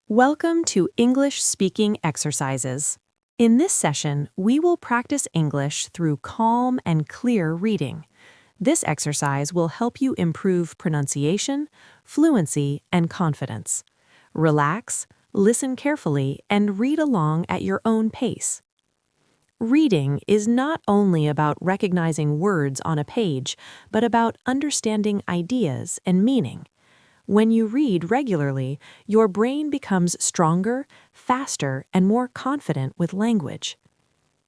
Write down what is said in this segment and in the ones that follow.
Welcome to English Speaking Exercises. In this session, we will practice English through calm and clear reading. This exercise will help you improve pronunciation, fluency, and confidence. Relax, listen carefully, and read along at your own pace. Reading is not only about recognizing words on a page, but about understanding ideas and meaning. When you read regularly, your brain becomes stronger, faster, and more confident with language.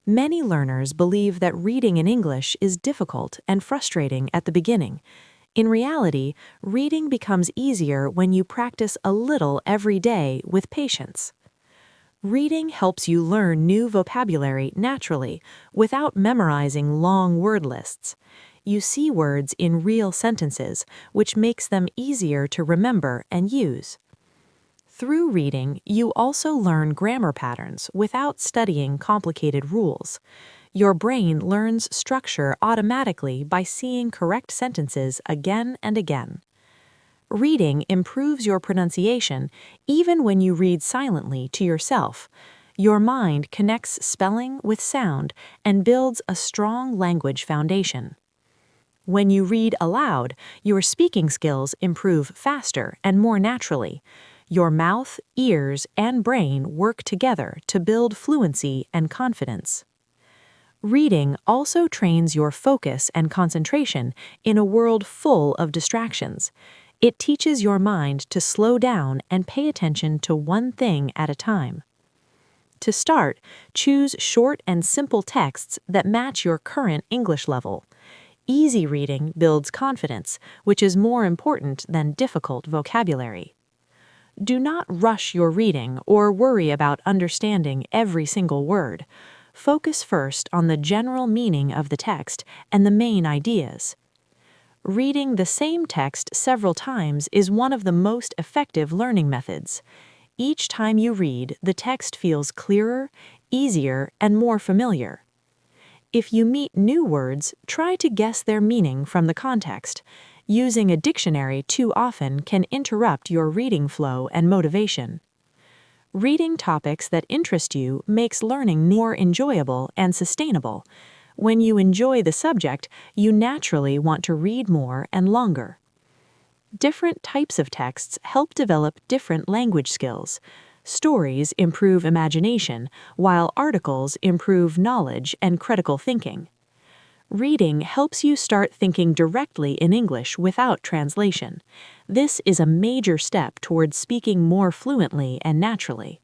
Many learners believe that reading in English is difficult and frustrating at the beginning. In reality, reading becomes easier when you practice a little every day with patience. Reading helps you learn new vocabulary naturally, without memorizing long word lists. You see words in real sentences, which makes them easier to remember and use. Through reading, you also learn grammar patterns without studying complicated rules. Your brain learns structure automatically by seeing correct sentences again and again. Reading improves your pronunciation even when you read silently to yourself. Your mind connects spelling with sound and builds a strong language foundation. When you read aloud, your speaking skills improve faster and more naturally. Your mouth, ears, and brain work together to build fluency and confidence. Reading also trains your focus and concentration in a world full of distractions. It teaches your mind to slow down and pay attention to one thing at a time. To start, choose short and simple texts that match your current English level. Easy reading builds confidence, which is more important than difficult vocabulary. Do not rush your reading or worry about understanding every single word. Focus first on the general meaning of the text and the main ideas. Reading the same text several times is one of the most effective learning methods. Each time you read, the text feels clearer, easier, and more familiar. If you meet new words, try to guess their meaning from the context. Using a dictionary too often can interrupt your reading flow and motivation. Reading topics that interest you makes learning more enjoyable and sustainable. When you enjoy the subject, you naturally want to read more and longer. Different types of texts help develop different language skills. Stories improve imagination, while articles improve knowledge and critical thinking. Reading helps you start thinking directly in English without translation. This is a major step towards speaking more fluently and naturally.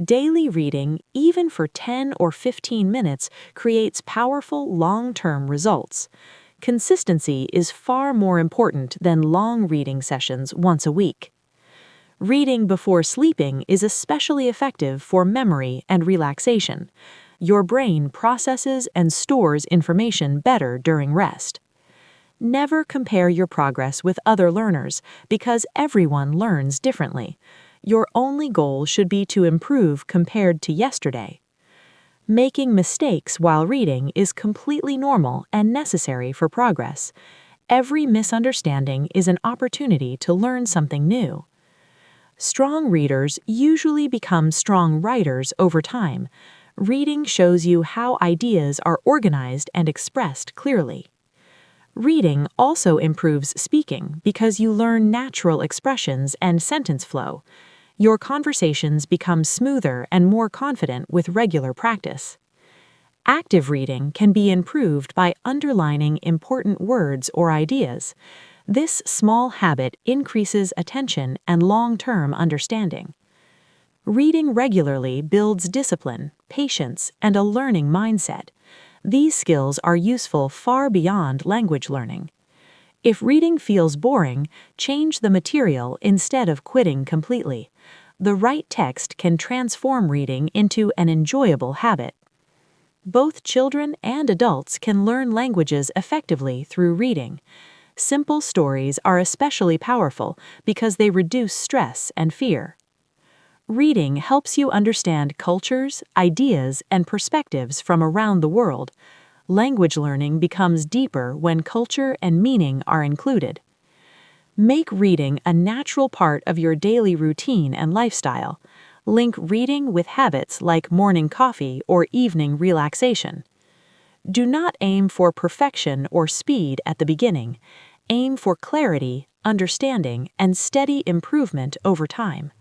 Daily reading, even for 10 or 15 minutes, creates powerful long-term results. Consistency is far more important than long reading sessions once a week. Reading before sleeping is especially effective for memory and relaxation. Your brain processes and stores information better during rest. Never compare your progress with other learners because everyone learns differently. Your only goal should be to improve compared to yesterday. Making mistakes while reading is completely normal and necessary for progress. Every misunderstanding is an opportunity to learn something new. Strong readers usually become strong writers over time. Reading shows you how ideas are organized and expressed clearly. Reading also improves speaking because you learn natural expressions and sentence flow. Your conversations become smoother and more confident with regular practice. Active reading can be improved by underlining important words or ideas. This small habit increases attention and long-term understanding. Reading regularly builds discipline, patience, and a learning mindset. These skills are useful far beyond language learning. If reading feels boring, change the material instead of quitting completely. The right text can transform reading into an enjoyable habit. Both children and adults can learn languages effectively through reading. Simple stories are especially powerful because they reduce stress and fear. Reading helps you understand cultures, ideas, and perspectives from around the world. Language learning becomes deeper when culture and meaning are included. Make reading a natural part of your daily routine and lifestyle. Link reading with habits like morning coffee or evening relaxation. Do not aim for perfection or speed at the beginning. Aim for clarity, understanding, and steady improvement over time.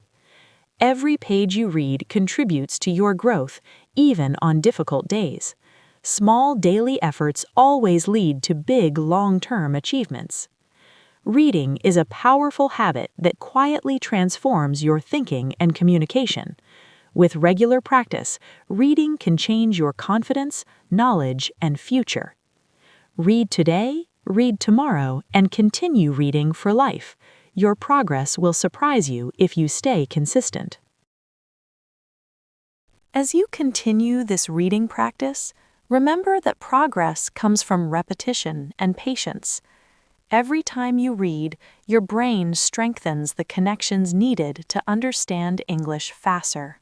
Every page you read contributes to your growth, even on difficult days. Small daily efforts always lead to big long-term achievements. Reading is a powerful habit that quietly transforms your thinking and communication. With regular practice, reading can change your confidence, knowledge, and future. Read today, read tomorrow, and continue reading for life. Your progress will surprise you if you stay consistent. As you continue this reading practice, remember that progress comes from repetition and patience. Every time you read, your brain strengthens the connections needed to understand English faster.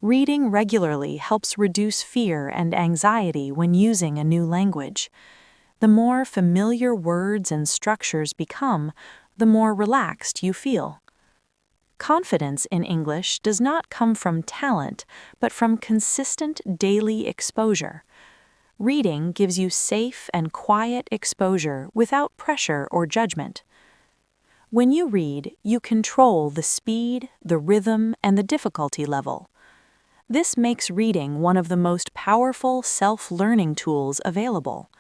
Reading regularly helps reduce fear and anxiety when using a new language. The more familiar words and structures become, the more relaxed you feel. Confidence in English does not come from talent, but from consistent daily exposure. Reading gives you safe and quiet exposure without pressure or judgment. When you read, you control the speed, the rhythm, and the difficulty level. This makes reading one of the most powerful self-learning tools available.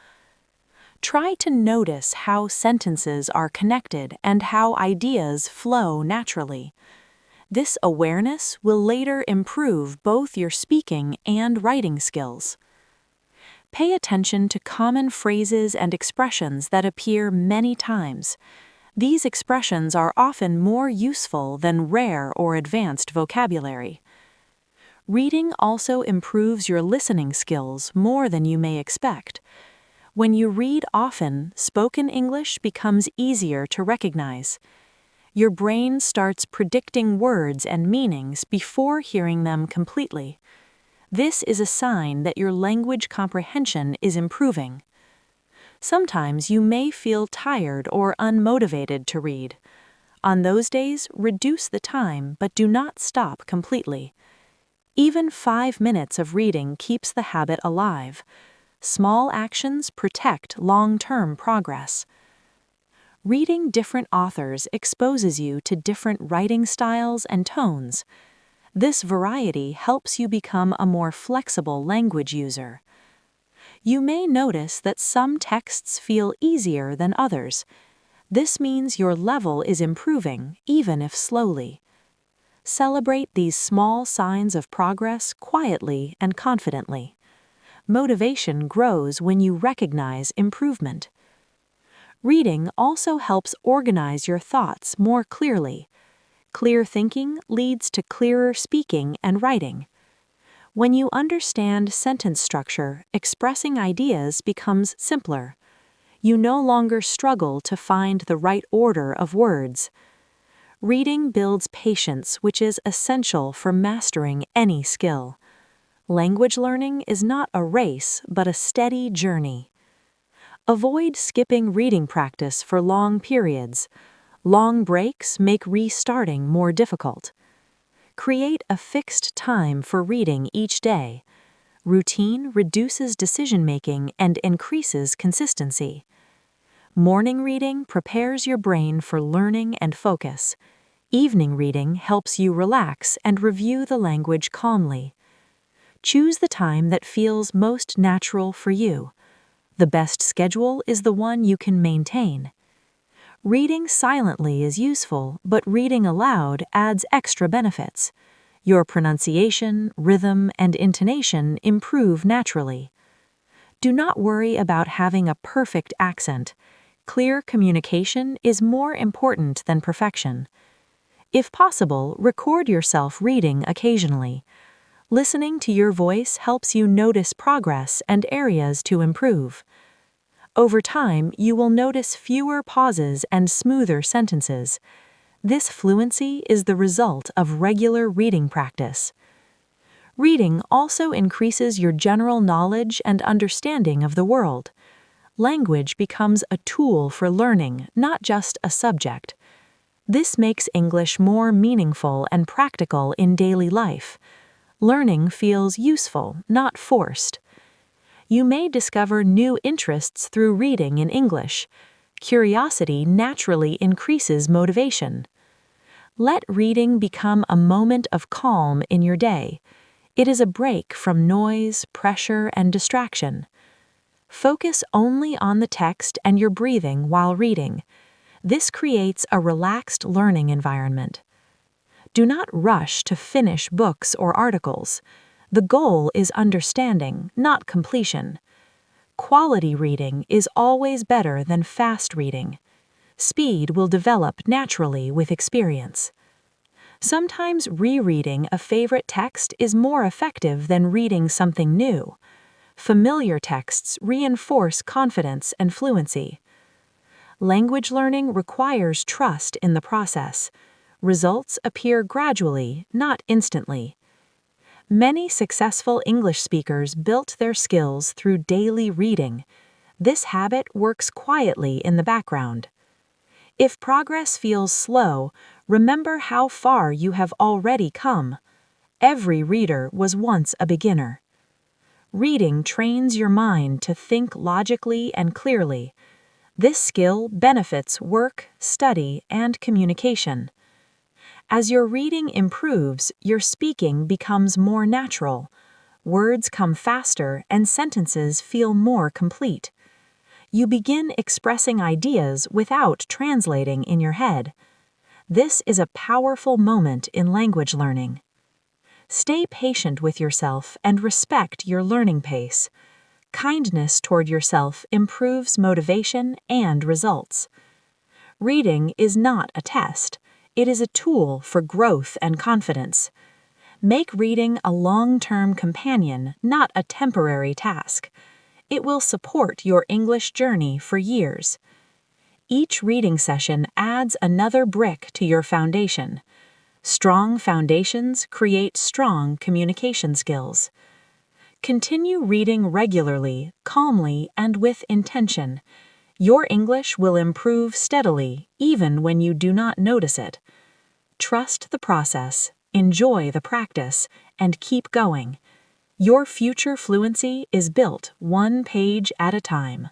Try to notice how sentences are connected and how ideas flow naturally. This awareness will later improve both your speaking and writing skills. Pay attention to common phrases and expressions that appear many times. These expressions are often more useful than rare or advanced vocabulary. Reading also improves your listening skills more than you may expect. When you read often, spoken English becomes easier to recognize. Your brain starts predicting words and meanings before hearing them completely. This is a sign that your language comprehension is improving. Sometimes you may feel tired or unmotivated to read. On those days, reduce the time, but do not stop completely. Even 5 minutes of reading keeps the habit alive. Small actions protect long-term progress. Reading different authors exposes you to different writing styles and tones. This variety helps you become a more flexible language user. You may notice that some texts feel easier than others. This means your level is improving, even if slowly. Celebrate these small signs of progress quietly and confidently. Motivation grows when you recognize improvement. Reading also helps organize your thoughts more clearly. Clear thinking leads to clearer speaking and writing. When you understand sentence structure, expressing ideas becomes simpler. You no longer struggle to find the right order of words. Reading builds patience, which is essential for mastering any skill. Language learning is not a race, but a steady journey. Avoid skipping reading practice for long periods. Long breaks make restarting more difficult. Create a fixed time for reading each day. Routine reduces decision-making and increases consistency. Morning reading prepares your brain for learning and focus. Evening reading helps you relax and review the language calmly. Choose the time that feels most natural for you. The best schedule is the one you can maintain. Reading silently is useful, but reading aloud adds extra benefits. Your pronunciation, rhythm, and intonation improve naturally. Do not worry about having a perfect accent. Clear communication is more important than perfection. If possible, record yourself reading occasionally. Listening to your voice helps you notice progress and areas to improve. Over time, you will notice fewer pauses and smoother sentences. This fluency is the result of regular reading practice. Reading also increases your general knowledge and understanding of the world. Language becomes a tool for learning, not just a subject. This makes English more meaningful and practical in daily life. Learning feels useful, not forced. You may discover new interests through reading in English. Curiosity naturally increases motivation. Let reading become a moment of calm in your day. It is a break from noise, pressure, and distraction. Focus only on the text and your breathing while reading. This creates a relaxed learning environment. Do not rush to finish books or articles. The goal is understanding, not completion. Quality reading is always better than fast reading. Speed will develop naturally with experience. Sometimes rereading a favorite text is more effective than reading something new. Familiar texts reinforce confidence and fluency. Language learning requires trust in the process. Results appear gradually, not instantly. Many successful English speakers built their skills through daily reading. This habit works quietly in the background. If progress feels slow, remember how far you have already come. Every reader was once a beginner. Reading trains your mind to think logically and clearly. This skill benefits work, study, and communication. As your reading improves, your speaking becomes more natural. Words come faster and sentences feel more complete. You begin expressing ideas without translating in your head. This is a powerful moment in language learning. Stay patient with yourself and respect your learning pace. Kindness toward yourself improves motivation and results. Reading is not a test. It is a tool for growth and confidence. Make reading a long-term companion, not a temporary task. It will support your English journey for years. Each reading session adds another brick to your foundation. Strong foundations create strong communication skills. Continue reading regularly, calmly, and with intention. Your English will improve steadily, even when you do not notice it. Trust the process, enjoy the practice, and keep going. Your future fluency is built one page at a time.